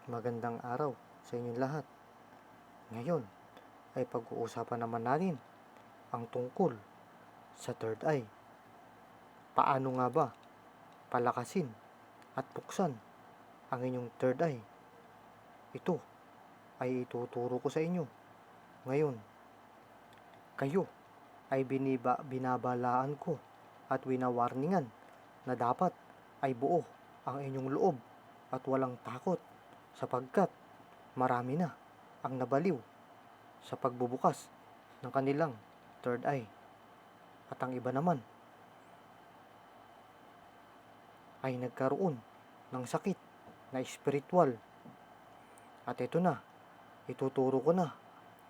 Magandang araw sa inyong lahat. Ngayon ay pag-uusapan naman natin ang tungkol sa third eye. Paano nga ba palakasin at buksan ang inyong third eye? Ito ay ituturo ko sa inyo. Ngayon, kayo ay binabalaan ko at winawarningan na dapat ay buo ang inyong loob at walang takot sapagkat marami na ang nabaliw sa pagbubukas ng kanilang third eye. At ang iba naman ay nagkaroon ng sakit na espiritual. At ito na, ituturo ko na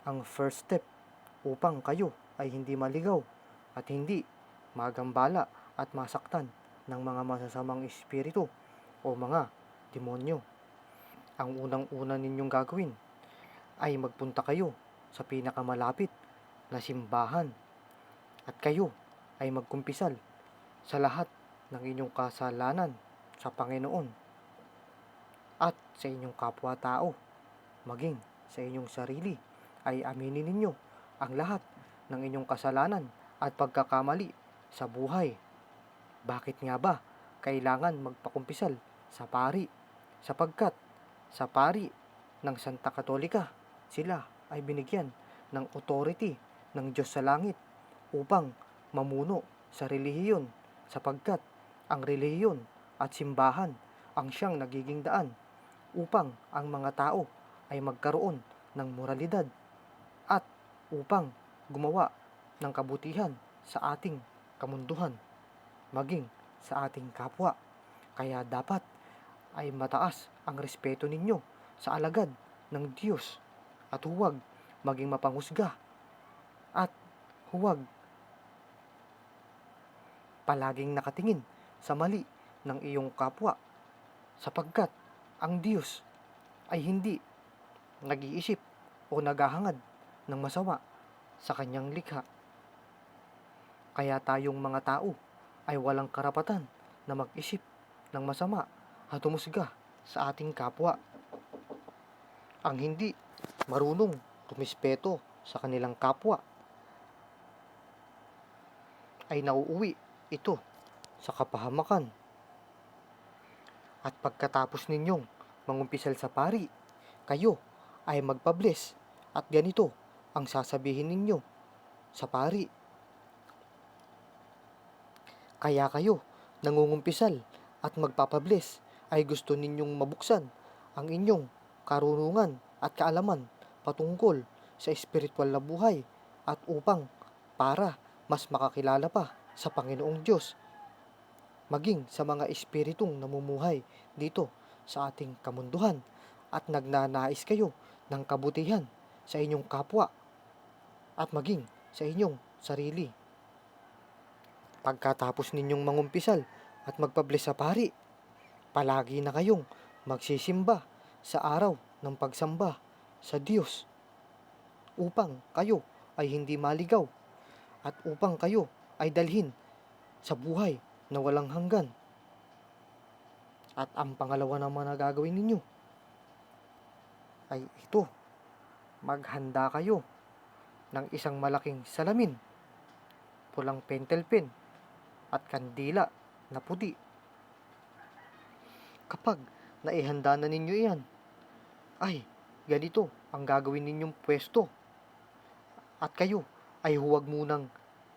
ang first step upang kayo ay hindi maligaw at hindi magambala at masaktan ng mga masasamang espiritu o mga demonyo. Ang unang-una ninyong gagawin ay magpunta kayo sa pinakamalapit na simbahan at kayo ay magkumpisal sa lahat ng inyong kasalanan sa Panginoon at sa inyong kapwa-tao, maging sa inyong sarili ay aminin ninyo ang lahat ng inyong kasalanan at pagkakamali sa buhay. Bakit nga ba kailangan magpakumpisal sa pari? Sapagkat sa pari ng Santa Katolika, sila ay binigyan ng authority ng Diyos sa langit upang mamuno sa relihiyon sapagkat ang relihiyon at simbahan ang siyang nagiging daan upang ang mga tao ay magkaroon ng moralidad at upang gumawa ng kabutihan sa ating kamunduhan, maging sa ating kapwa. Kaya dapat ay mataas ang respeto ninyo sa alagad ng Diyos at huwag maging mapanghusga at huwag palaging nakatingin sa mali ng iyong kapwa sapagkat ang Diyos ay hindi nag-iisip o naghahangad ng masama sa kanyang likha. Kaya tayong mga tao ay walang karapatan na mag-isip ng masama at humusga sa ating kapwa. Ang hindi marunong rumispeto sa kanilang kapwa ay nauuwi ito sa kapahamakan. At pagkatapos ninyong mangumpisal sa pari, kayo ay magpa-bless at ganito ang sasabihin ninyo sa pari. Kaya kayo nangungumpisal at magpapabless ay gusto ninyong mabuksan ang inyong karunungan at kaalaman patungkol sa espiritual na buhay at upang para mas makakilala pa sa Panginoong Diyos maging sa mga espiritong namumuhay dito sa ating kamunduhan at nagnanais kayo ng kabutihan sa inyong kapwa at maging sa inyong sarili. Pagkatapos ninyong mangumpisal at magpabless sa pari, palagi na kayong magsisimba sa araw ng pagsamba sa Diyos upang kayo ay hindi maligaw at upang kayo ay dalhin sa buhay na walang hanggan. At ang pangalawa naman na gagawin ninyo ay ito, maghanda kayo ng isang malaking salamin, pulang pentel pen at kandila na puti. Kapag naihanda na ninyo iyan, ay ganito ang gagawin ninyong pwesto at kayo ay huwag munang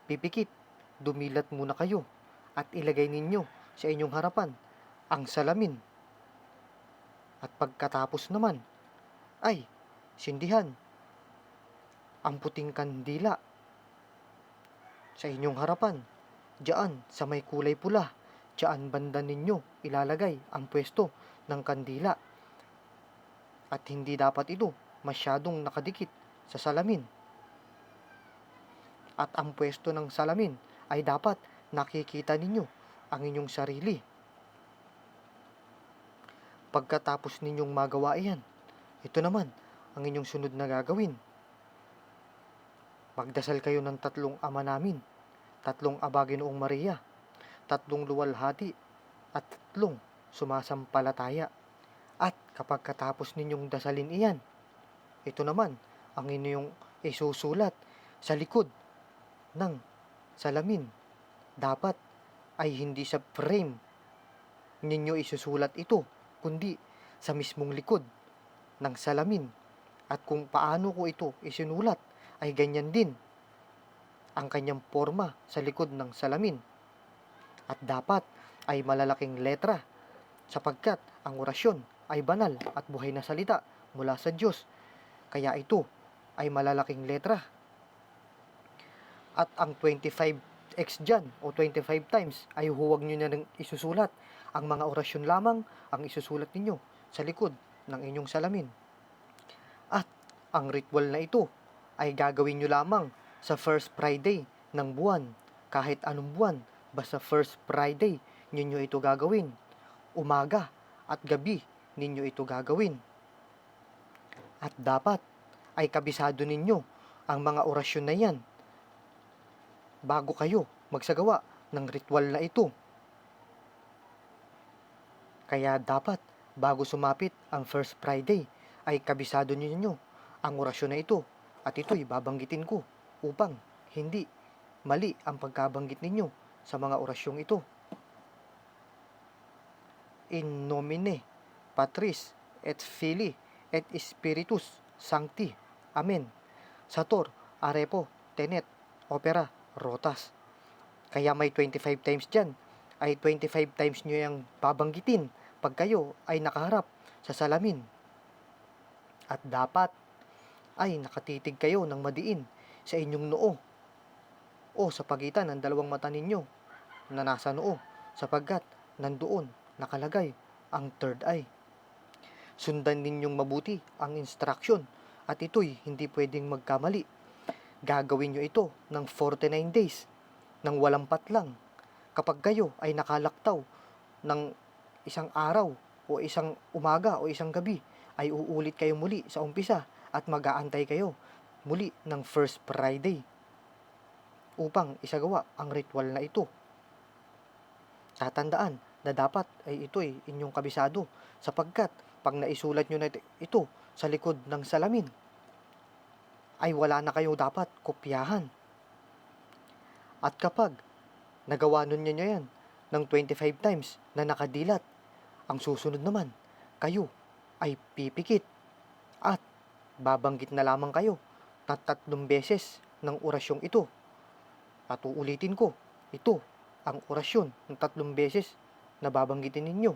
pipikit, dumilat muna kayo at ilagay ninyo sa inyong harapan ang salamin. At pagkatapos naman ay sindihan ang puting kandila sa inyong harapan. Diyan sa may kulay pula, diyan banda ninyo ilalagay ang pwesto ng kandila. At hindi dapat ito masyadong nakadikit sa salamin. At ang pwesto ng salamin ay dapat nakikita ninyo ang inyong sarili. Pagkatapos ninyong magawa iyan, ito naman ang inyong sunod na gagawin. Magdasal kayo ng 3 Ama Namin, 3 Aba Ginoong Maria, 3 Luwalhati, at 3 Sumasampalataya. At kapag katapos ninyong dasalin iyan, ito naman ang inyong isusulat sa likod ng salamin. Dapat ay hindi sa frame ninyo isusulat ito, kundi sa mismong likod ng salamin. At kung paano ko ito isinulat, ay ganyan din ang kanyang forma sa likod ng salamin. At dapat ay malalaking letra, sapagkat ang orasyon ay banal at buhay na salita mula sa Diyos. Kaya ito ay malalaking letra. At ang 25x dyan o 25 times ay huwag nyo na rin isusulat. Ang mga orasyon lamang ang isusulat ninyo sa likod ng inyong salamin. At ang ritual na ito ay gagawin nyo lamang sa first Friday ng buwan. Kahit anong buwan, basta first Friday ninyo ito gagawin. Umaga at gabi ninyo ito gagawin. At dapat ay kabisado ninyo ang mga orasyon na yan bago kayo magsagawa ng ritual na ito. Kaya dapat bago sumapit ang first Friday ay kabisado ninyo ang orasyon na ito, at ito'y babanggitin ko upang hindi mali ang pagkabanggit ninyo sa mga orasyong ito. In nomine Patris et Filii et Spiritus Sancti. Amen. Sator, Arepo, Tenet, Opera, Rotas. Kaya may 25 times dyan. Ay 25 times nyo yung babanggitin pag kayo ay nakaharap sa salamin. At dapat ay nakatitig kayo ng madiin sa inyong noo o sa pagitan ng dalawang mata ninyo na nasa noo, sapagkat nandoon nakalagay ang third eye. Sundan ninyong mabuti ang instruction at ito'y hindi pwedeng magkamali. Gagawin nyo ito ng 49 days ng walang patlang. Kapag kayo ay nakalaktaw ng isang araw o isang umaga o isang gabi, ay uulit kayo muli sa umpisa at mag-aantay kayo muli ng first Friday upang isagawa ang ritual na ito. Tatandaan na dapat ay ito'y inyong kabisado, sapagkat pag naisulat nyo na ito sa likod ng salamin, ay wala na kayo dapat kopyahan. At kapag nagawa nun nyo yan ng 25 times na nakadilat, ang susunod naman, kayo ay pipikit at babanggit na lamang kayo na 3 beses ng orasyong ito. At uulitin ko, ito ang orasyon ng 3 beses na babanggitin ninyo.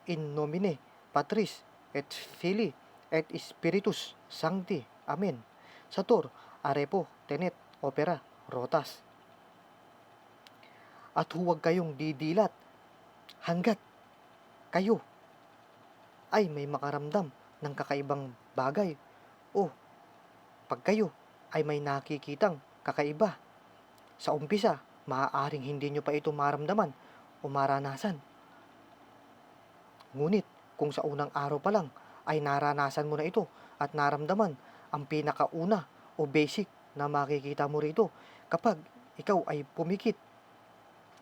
In nomine Patris et Filii et Spiritus Sancti. Amen. Sator, Arepo, Tenet, Opera, Rotas. At huwag kayong didilat hanggat kayo ay may makaramdam ng kakaibang bagay o pag kayo ay may nakikitang kakaiba. Sa umpisa, maaaring hindi nyo pa ito maramdaman o maranasan. Ngunit kung sa unang araw pa lang ay naranasan mo na ito at naramdaman ang pinakauna o basic na makikita mo rito, kapag ikaw ay pumikit,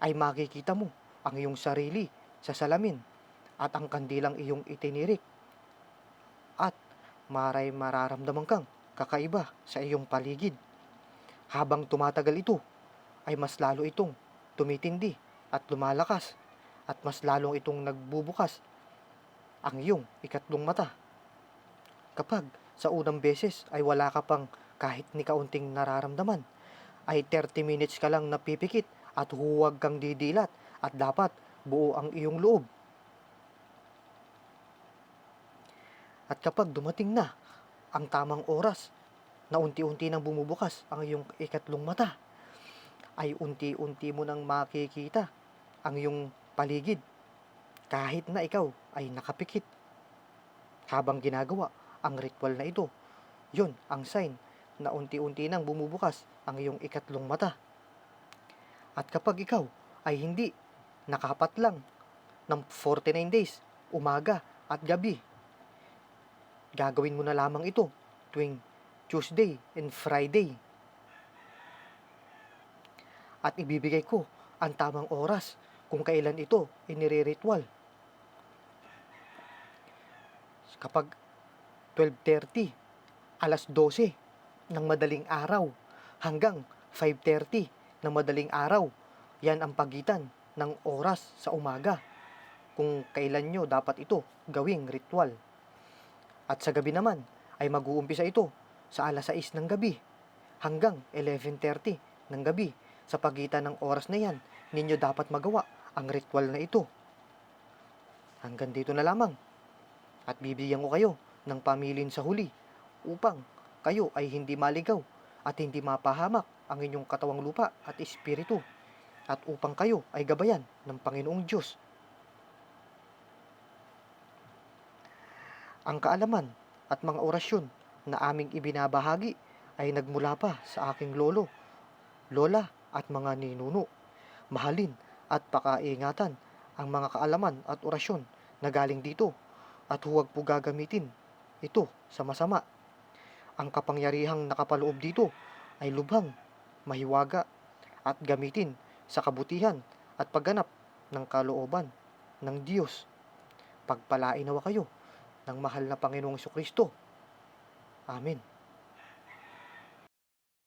ay makikita mo ang iyong sarili sa salamin at ang kandilang iyong itinirik, at mararamdaman kang kakaiba sa iyong paligid. Habang tumatagal ito, ay mas lalo itong tumitindi at lumalakas, at mas lalong itong nagbubukas ang iyong ikatlong mata. Kapag sa unang beses ay wala ka pang kahit ni kaunting nararamdaman, ay 30 minutes ka lang napipikit at huwag kang didilat, at dapat buo ang iyong loob. At kapag dumating na ang tamang oras na unti-unti nang bumubukas ang iyong ikatlong mata, ay unti-unti mo nang makikita ang iyong paligid kahit na ikaw ay nakapikit. Habang ginagawa ang ritual na ito, yon ang sign na unti-unti nang bumubukas ang iyong ikatlong mata. At kapag ikaw ay hindi nakapat lang ng 49 days, umaga at gabi, gagawin mo na lamang ito tuwing Tuesday and Friday. At ibibigay ko ang tamang oras kung kailan ito inire-ritual. kapag 12:30, alas 12 ng madaling araw hanggang 5:30 ng madaling araw. Yan ang pagitan ng oras sa umaga kung kailan nyo dapat ito gawing ritual. At sa gabi naman ay mag-uumpisa ito sa alas 6 ng gabi hanggang 11:30 ng gabi. Sa pagitan ng oras na yan, ninyo dapat magawa ang ritual na ito. Hanggang dito na lamang. At bibigyan ko kayo ng pamilin sa huli upang kayo ay hindi maligaw at hindi mapahamak ang inyong katawang lupa at espiritu, at upang kayo ay gabayan ng Panginoong Diyos. Ang kaalaman at mga orasyon na aming ibinabahagi ay nagmula pa sa aking lolo, lola at mga ninuno. Mahalin at pakaingatan ang mga kaalaman at orasyon na galing dito, at huwag po gagamitin ito sa masama. Ang kapangyarihang nakapaloob dito ay lubhang mahiwaga at gamitin sa kabutihan at pagganap ng kalooban ng Diyos. Pagpalain nawa kayo ng mahal na Panginoong Jesucristo. Amen.